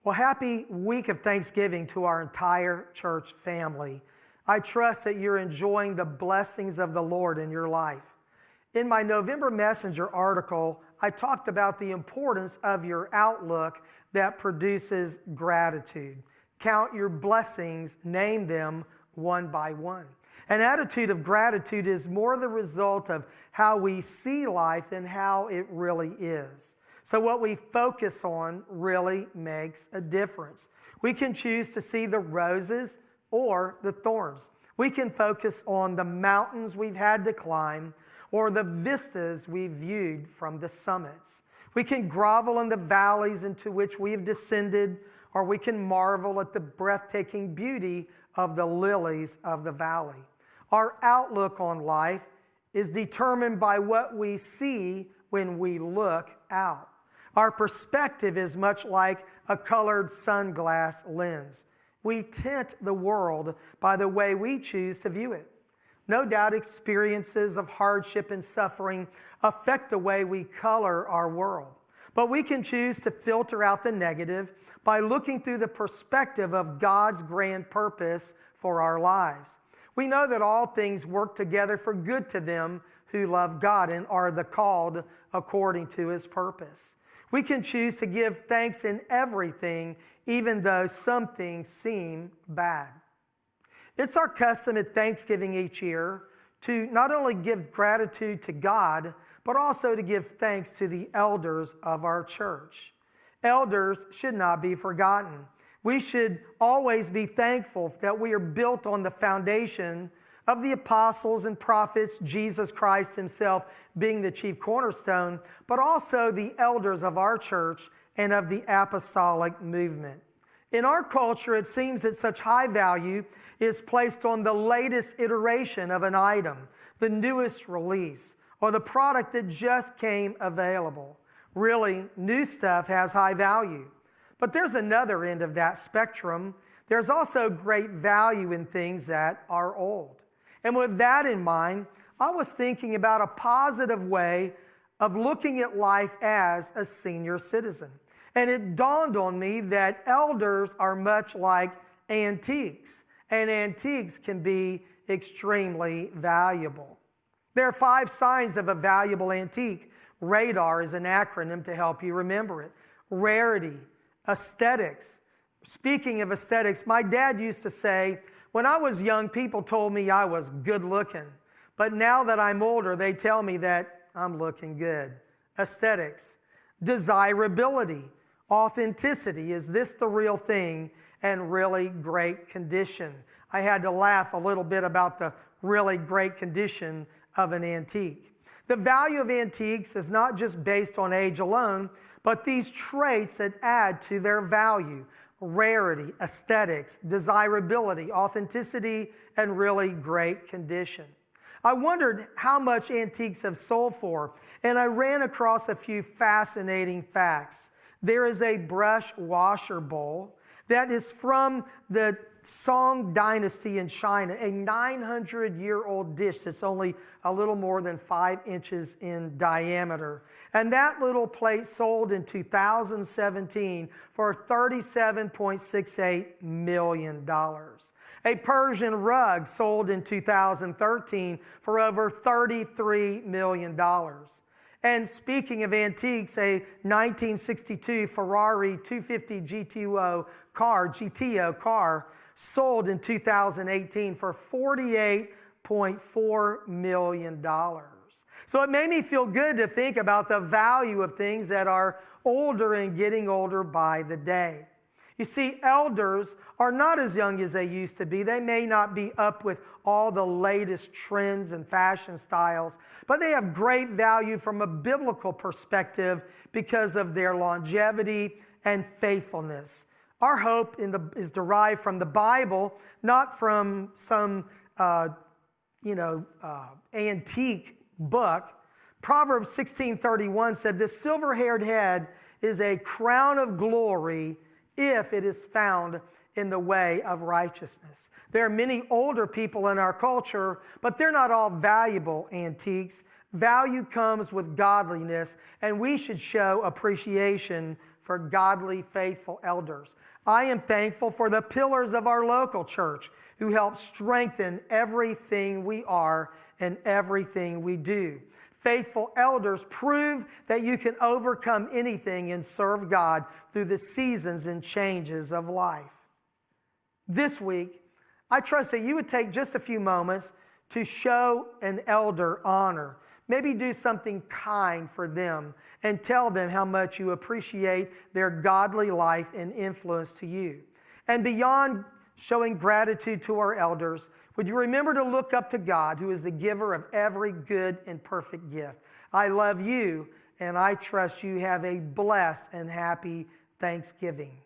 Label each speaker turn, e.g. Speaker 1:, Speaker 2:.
Speaker 1: Well, happy week of Thanksgiving to our entire church family. I trust that you're enjoying the blessings of the Lord in your life. In my November Messenger article, I talked about the importance of your outlook that produces gratitude. Count your blessings, name them one by one. An attitude of gratitude is more the result of how we see life than how it really is. So what we focus on really makes a difference. We can choose to see the roses or the thorns. We can focus on the mountains we've had to climb or the vistas we've viewed from the summits. We can grovel in the valleys into which we have descended, or we can marvel at the breathtaking beauty of the lilies of the valley. Our outlook on life is determined by what we see when we look out. Our perspective is much like a colored sunglass lens. We tint the world by the way we choose to view it. No doubt experiences of hardship and suffering affect the way we color our world. But we can choose to filter out the negative by looking through the perspective of God's grand purpose for our lives. We know that all things work together for good to them who love God and are the called according to His purpose. We can choose to give thanks in everything, even though some things seem bad. It's our custom at Thanksgiving each year to not only give gratitude to God, but also to give thanks to the elders of our church. Elders should not be forgotten. We should always be thankful that we are built on the foundation of the apostles and prophets, Jesus Christ Himself being the chief cornerstone, but also the elders of our church and of the apostolic movement. In our culture, it seems that such high value is placed on the latest iteration of an item, the newest release, or the product that just came available. Really, new stuff has high value. But there's another end of that spectrum. There's also great value in things that are old. And with that in mind, I was thinking about a positive way of looking at life as a senior citizen. And it dawned on me that elders are much like antiques, and antiques can be extremely valuable. There are 5 signs of a valuable antique. RADAR is an acronym to help you remember it. Rarity, aesthetics. Speaking of aesthetics, my dad used to say, when I was young, people told me I was good looking. But now that I'm older, they tell me that I'm looking good. Aesthetics. Desirability. Authenticity. Is this the real thing? And really great condition. I had to laugh a little bit about the really great condition of an antique. The value of antiques is not just based on age alone, but these traits that add to their value. Rarity, aesthetics, desirability, authenticity, and really great condition. I wondered how much antiques have sold for, and I ran across a few fascinating facts. There is a brush washer bowl that is from the Song Dynasty in China, a 900-year-old dish that's only a little more than 5 inches in diameter. And that little plate sold in 2017 for $37.68 million. A Persian rug sold in 2013 for over $33 million. And speaking of antiques, a 1962 Ferrari 250 GTO car sold in 2018 for $48.4 million. So it made me feel good to think about the value of things that are older and getting older by the day. You see, elders are not as young as they used to be. They may not be up with all the latest trends and fashion styles, but they have great value from a biblical perspective because of their longevity and faithfulness. Our hope is derived from the Bible, not from some antique book. Proverbs 16:31 said, "The silver-haired head is a crown of glory if it is found in the way of righteousness." There are many older people in our culture, but they're not all valuable antiques. Value comes with godliness, and we should show appreciation for godly, faithful elders. I am thankful for the pillars of our local church who help strengthen everything we are and everything we do. Faithful elders prove that you can overcome anything and serve God through the seasons and changes of life. This week, I trust that you would take just a few moments to show an elder honor. Maybe do something kind for them and tell them how much you appreciate their godly life and influence to you. And beyond showing gratitude to our elders, would you remember to look up to God, who is the giver of every good and perfect gift? I love you, and I trust you have a blessed and happy Thanksgiving.